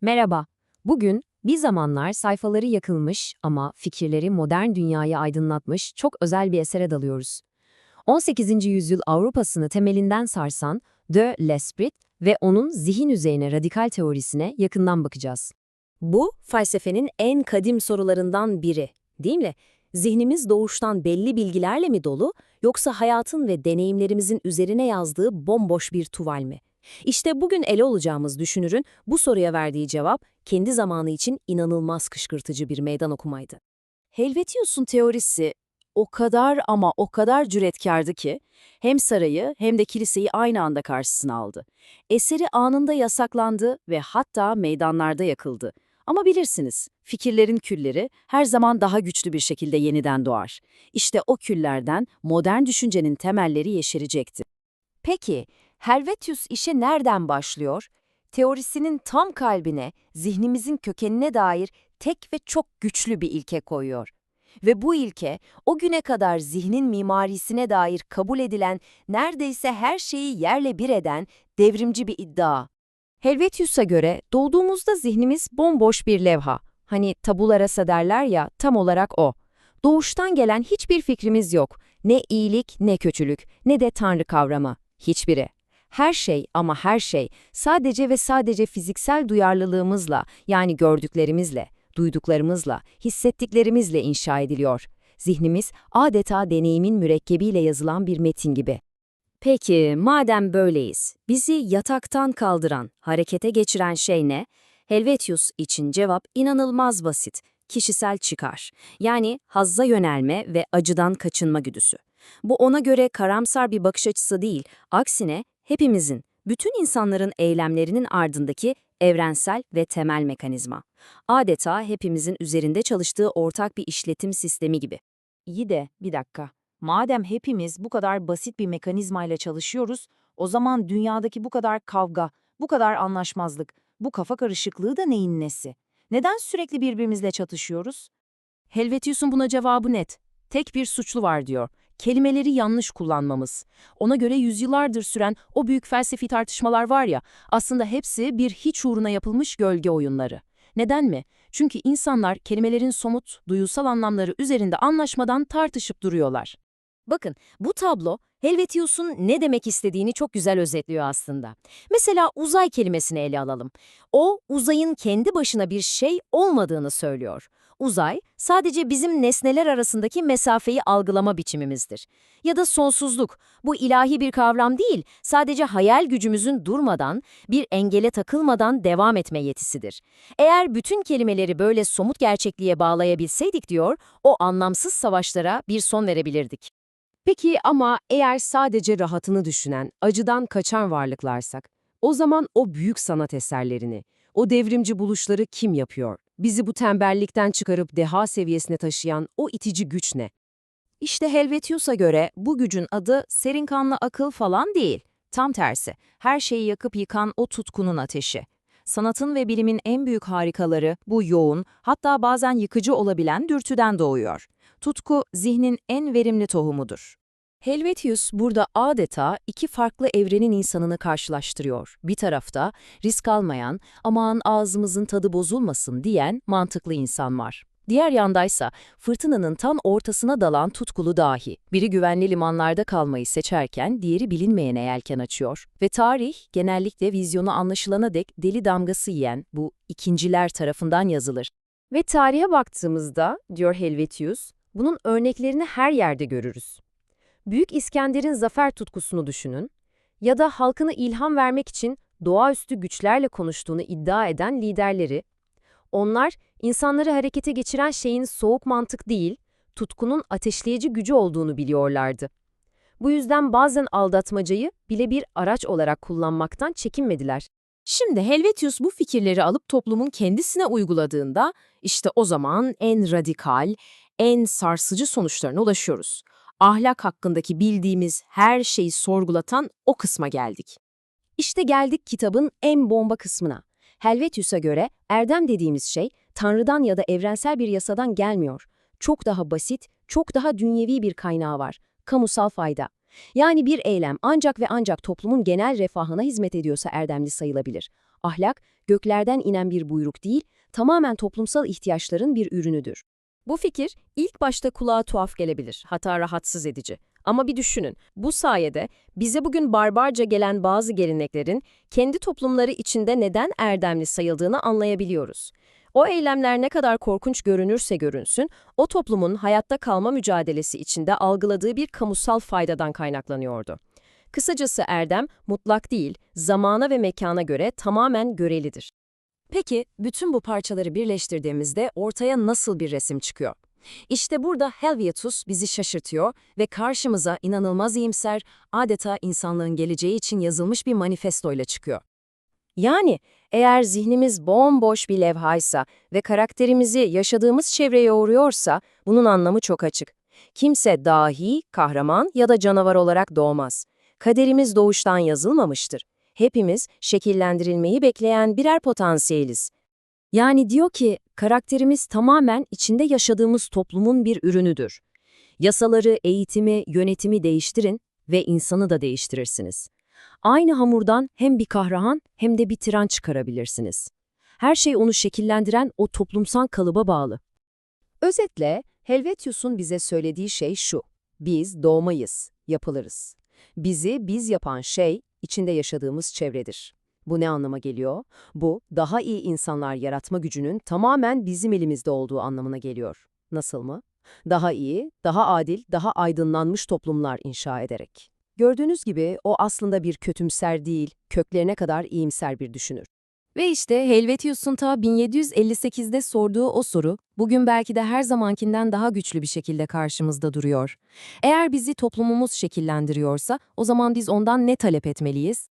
Merhaba. Bugün bir zamanlar sayfaları yakılmış ama fikirleri modern dünyayı aydınlatmış çok özel bir esere dalıyoruz. 18. yüzyıl Avrupa'sını temelinden sarsan de L'Esprit ve onun zihin üzerine radikal teorisine yakından bakacağız. Bu, felsefenin en kadim sorularından biri, değil mi? Zihnimiz doğuştan belli bilgilerle mi dolu, yoksa hayatın ve deneyimlerimizin üzerine yazdığı bomboş bir tuval mi? İşte bugün ele alacağımız düşünürün bu soruya verdiği cevap, kendi zamanı için inanılmaz kışkırtıcı bir meydan okumaydı. Helvetius'un teorisi o kadar ama o kadar cüretkardı ki, hem sarayı hem de kiliseyi aynı anda karşısına aldı. Eseri anında yasaklandı ve hatta meydanlarda yakıldı. Ama bilirsiniz, fikirlerin külleri her zaman daha güçlü bir şekilde yeniden doğar. İşte o küllerden modern düşüncenin temelleri yeşerecekti. Peki, Helvetius işe nereden başlıyor? Teorisinin tam kalbine, zihnimizin kökenine dair tek ve çok güçlü bir ilke koyuyor. Ve bu ilke, o güne kadar zihnin mimarisine dair kabul edilen, neredeyse her şeyi yerle bir eden devrimci bir iddia. Helvetius'a göre doğduğumuzda zihnimiz bomboş bir levha. Hani tabula rasa derler ya, tam olarak o. Doğuştan gelen hiçbir fikrimiz yok. Ne iyilik, ne kötülük, ne de tanrı kavramı. Hiçbiri. Her şey ama her şey sadece ve sadece fiziksel duyarlılığımızla, yani gördüklerimizle, duyduklarımızla, hissettiklerimizle inşa ediliyor. Zihnimiz adeta deneyimin mürekkebiyle yazılan bir metin gibi. Peki, madem böyleyiz, bizi yataktan kaldıran, harekete geçiren şey ne? Helvetius için cevap inanılmaz basit. Kişisel çıkar. Yani hazza yönelme ve acıdan kaçınma güdüsü. Bu ona göre karamsar bir bakış açısı değil, aksine hepimizin, bütün insanların eylemlerinin ardındaki evrensel ve temel mekanizma. Adeta hepimizin üzerinde çalıştığı ortak bir işletim sistemi gibi. İyi de bir dakika. Madem hepimiz bu kadar basit bir mekanizmayla çalışıyoruz, o zaman dünyadaki bu kadar kavga, bu kadar anlaşmazlık, bu kafa karışıklığı da neyin nesi? Neden sürekli birbirimizle çatışıyoruz? Helvetius'un buna cevabı net. Tek bir suçlu var diyor. Kelimeleri yanlış kullanmamız. Ona göre yüzyıllardır süren o büyük felsefi tartışmalar var ya, aslında hepsi bir hiç uğruna yapılmış gölge oyunları. Neden mi? Çünkü insanlar kelimelerin somut, duyusal anlamları üzerinde anlaşmadan tartışıp duruyorlar. Bakın, bu tablo Helvetius'un ne demek istediğini çok güzel özetliyor aslında. Mesela uzay kelimesini ele alalım. O, uzayın kendi başına bir şey olmadığını söylüyor. Uzay, sadece bizim nesneler arasındaki mesafeyi algılama biçimimizdir. Ya da sonsuzluk, bu ilahi bir kavram değil, sadece hayal gücümüzün durmadan, bir engele takılmadan devam etme yetisidir. Eğer bütün kelimeleri böyle somut gerçekliğe bağlayabilseydik diyor, o anlamsız savaşlara bir son verebilirdik. Peki ama eğer sadece rahatını düşünen, acıdan kaçan varlıklarsak, o zaman o büyük sanat eserlerini, o devrimci buluşları kim yapıyor? Bizi bu tembellikten çıkarıp deha seviyesine taşıyan o itici güç ne? İşte Helvetius'a göre bu gücün adı serin kanlı akıl falan değil. Tam tersi, her şeyi yakıp yıkan o tutkunun ateşi. Sanatın ve bilimin en büyük harikaları bu yoğun, hatta bazen yıkıcı olabilen dürtüden doğuyor. Tutku, zihnin en verimli tohumudur. Helvetius burada adeta iki farklı evrenin insanını karşılaştırıyor. Bir tarafta risk almayan, aman ağzımızın tadı bozulmasın diyen mantıklı insan var. Diğer yandaysa fırtınanın tam ortasına dalan tutkulu dahi. Biri güvenli limanlarda kalmayı seçerken diğeri bilinmeyene yelken açıyor. Ve tarih genellikle vizyonu anlaşılana dek deli damgası yiyen bu ikinciler tarafından yazılır. Ve tarihe baktığımızda, diyor Helvetius, bunun örneklerini her yerde görürüz. Büyük İskender'in zafer tutkusunu düşünün ya da halkına ilham vermek için doğaüstü güçlerle konuştuğunu iddia eden liderleri. Onlar, insanları harekete geçiren şeyin soğuk mantık değil, tutkunun ateşleyici gücü olduğunu biliyorlardı. Bu yüzden bazen aldatmacayı bile bir araç olarak kullanmaktan çekinmediler. Şimdi Helvetius bu fikirleri alıp toplumun kendisine uyguladığında, işte o zaman en radikal, en sarsıcı sonuçlarına ulaşıyoruz. Ahlak hakkındaki bildiğimiz her şeyi sorgulatan o kısma geldik. İşte geldik kitabın en bomba kısmına. Helvetius'a göre erdem dediğimiz şey Tanrı'dan ya da evrensel bir yasadan gelmiyor. Çok daha basit, çok daha dünyevi bir kaynağı var. Kamusal fayda. Yani bir eylem ancak ve ancak toplumun genel refahına hizmet ediyorsa erdemli sayılabilir. Ahlak, göklerden inen bir buyruk değil, tamamen toplumsal ihtiyaçların bir ürünüdür. Bu fikir ilk başta kulağa tuhaf gelebilir, hatta rahatsız edici. Ama bir düşünün, bu sayede bize bugün barbarca gelen bazı geleneklerin kendi toplumları içinde neden erdemli sayıldığını anlayabiliyoruz. O eylemler ne kadar korkunç görünürse görünsün, o toplumun hayatta kalma mücadelesi içinde algıladığı bir kamusal faydadan kaynaklanıyordu. Kısacası erdem mutlak değil, zamana ve mekana göre tamamen görelidir. Peki, bütün bu parçaları birleştirdiğimizde ortaya nasıl bir resim çıkıyor? İşte burada Helvetius bizi şaşırtıyor ve karşımıza inanılmaz iyimser, adeta insanlığın geleceği için yazılmış bir manifestoyla çıkıyor. Yani eğer zihnimiz bomboş bir levhaysa ve karakterimizi yaşadığımız çevreye yoğuruyorsa bunun anlamı çok açık. Kimse dahi, kahraman ya da canavar olarak doğmaz. Kaderimiz doğuştan yazılmamıştır. Hepimiz şekillendirilmeyi bekleyen birer potansiyeliz. Yani diyor ki karakterimiz tamamen içinde yaşadığımız toplumun bir ürünüdür. Yasaları, eğitimi, yönetimi değiştirin ve insanı da değiştirirsiniz. Aynı hamurdan hem bir kahraman hem de bir tiran çıkarabilirsiniz. Her şey onu şekillendiren o toplumsal kalıba bağlı. Özetle, Helvetius'un bize söylediği şey şu: biz doğmayız, yapılırız. Bizi biz yapan şey, içinde yaşadığımız çevredir. Bu ne anlama geliyor? Bu, daha iyi insanlar yaratma gücünün tamamen bizim elimizde olduğu anlamına geliyor. Nasıl mı? Daha iyi, daha adil, daha aydınlanmış toplumlar inşa ederek. Gördüğünüz gibi o aslında bir kötümser değil, köklerine kadar iyimser bir düşünür. Ve işte Helvetius'un ta 1758'de sorduğu o soru, bugün belki de her zamankinden daha güçlü bir şekilde karşımızda duruyor. Eğer bizi toplumumuz şekillendiriyorsa, o zaman biz ondan ne talep etmeliyiz?